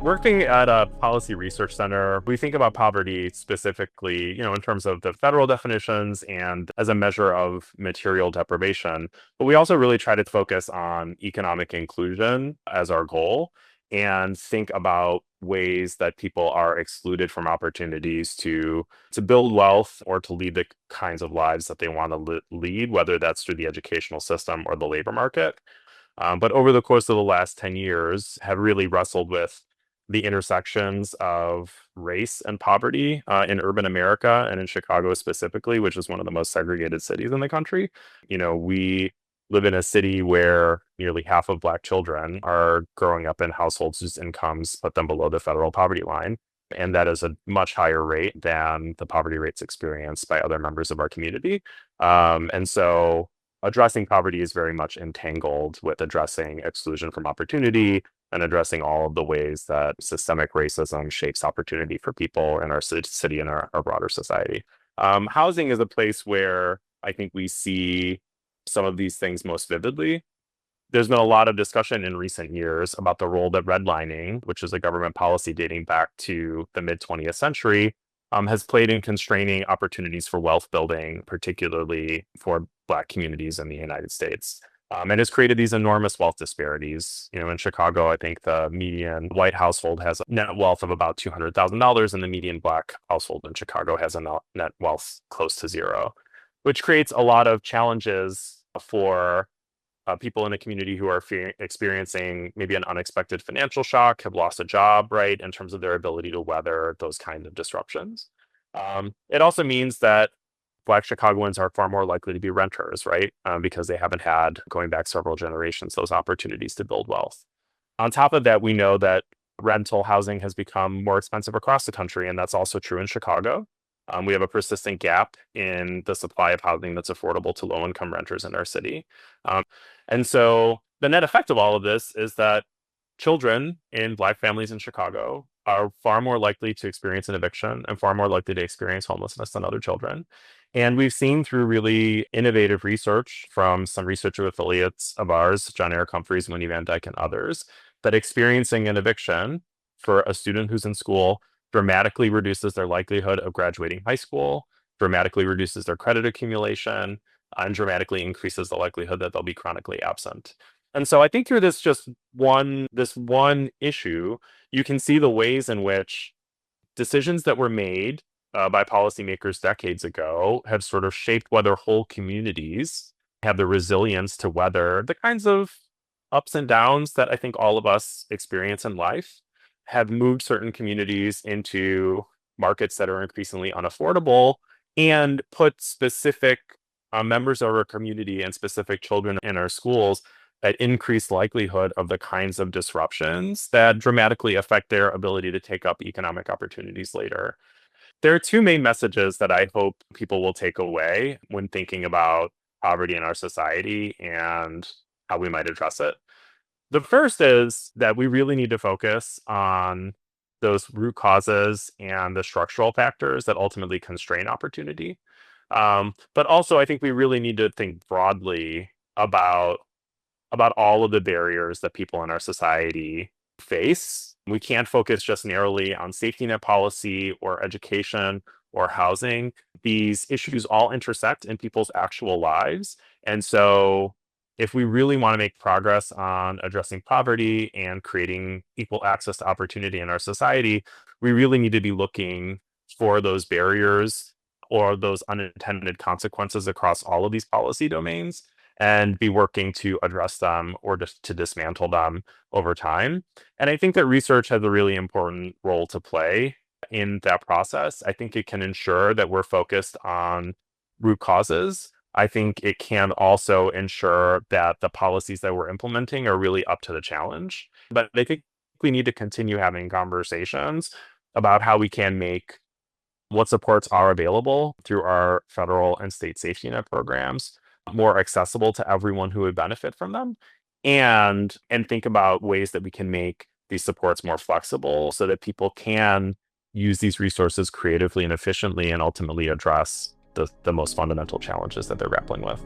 Working at a policy research center, we think about poverty specifically, in terms of the federal definitions and as a measure of material deprivation. But we also really try to focus on economic inclusion as our goal and think about ways that people are excluded from opportunities to build wealth or to lead the kinds of lives that they want to lead, whether that's through the educational system or the labor market. But over the course of the last 10 years, have really wrestled with the intersections of race and poverty in urban America and in Chicago specifically, which is one of the most segregated cities in the country. We live in a city where nearly half of Black children are growing up in households whose incomes put them below the federal poverty line. And that is a much higher rate than the poverty rates experienced by other members of our community. And so addressing poverty is very much entangled with addressing exclusion from opportunity and addressing all of the ways that systemic racism shapes opportunity for people in our city and our broader society. Housing is a place where I think we see some of these things most vividly. There's been a lot of discussion in recent years about the role that redlining, which is a government policy dating back to the mid 20th century, has played in constraining opportunities for wealth building, particularly for Black communities in the United States. And has created these enormous wealth disparities. In Chicago, I think the median white household has a net wealth of about $200,000, and the median Black household in Chicago has a net wealth close to zero, which creates a lot of challenges for people in a community who are experiencing maybe an unexpected financial shock, have lost a job, right, in terms of their ability to weather those kinds of disruptions. It also means that Black Chicagoans are far more likely to be renters, right, because they haven't had, going back several generations, those opportunities to build wealth. On top of that, we know that rental housing has become more expensive across the country, and that's also true in Chicago. We have a persistent gap in the supply of housing that's affordable to low-income renters in our city. And so the net effect of all of this is that children in Black families in Chicago are far more likely to experience an eviction and far more likely to experience homelessness than other children. And we've seen through really innovative research from some researcher affiliates of ours, John Eric Humphreys, Winnie Van Dyke, and others, that experiencing an eviction for a student who's in school dramatically reduces their likelihood of graduating high school, dramatically reduces their credit accumulation, and dramatically increases the likelihood that they'll be chronically absent. And so I think through this one issue, you can see the ways in which decisions that were made by policymakers decades ago have sort of shaped whether whole communities have the resilience to weather the kinds of ups and downs that I think all of us experience in life, have moved certain communities into markets that are increasingly unaffordable, and put specific members of our community and specific children in our schools at increased likelihood of the kinds of disruptions that dramatically affect their ability to take up economic opportunities later. There are two main messages that I hope people will take away when thinking about poverty in our society and how we might address it. The first is that we really need to focus on those root causes and the structural factors that ultimately constrain opportunity. But also, I think we really need to think broadly about all of the barriers that people in our society face. We can't focus just narrowly on safety net policy or education or housing. These issues all intersect in people's actual lives. And so if we really want to make progress on addressing poverty and creating equal access to opportunity in our society, we really need to be looking for those barriers or those unintended consequences across all of these policy domains and be working to address them or just to dismantle them over time. And I think that research has a really important role to play in that process. I think it can ensure that we're focused on root causes. I think it can also ensure that the policies that we're implementing are really up to the challenge. But I think we need to continue having conversations about how we can make what supports are available through our federal and state safety net programs more accessible to everyone who would benefit from them, and think about ways that we can make these supports more flexible so that people can use these resources creatively and efficiently and ultimately address the most fundamental challenges that they're grappling with.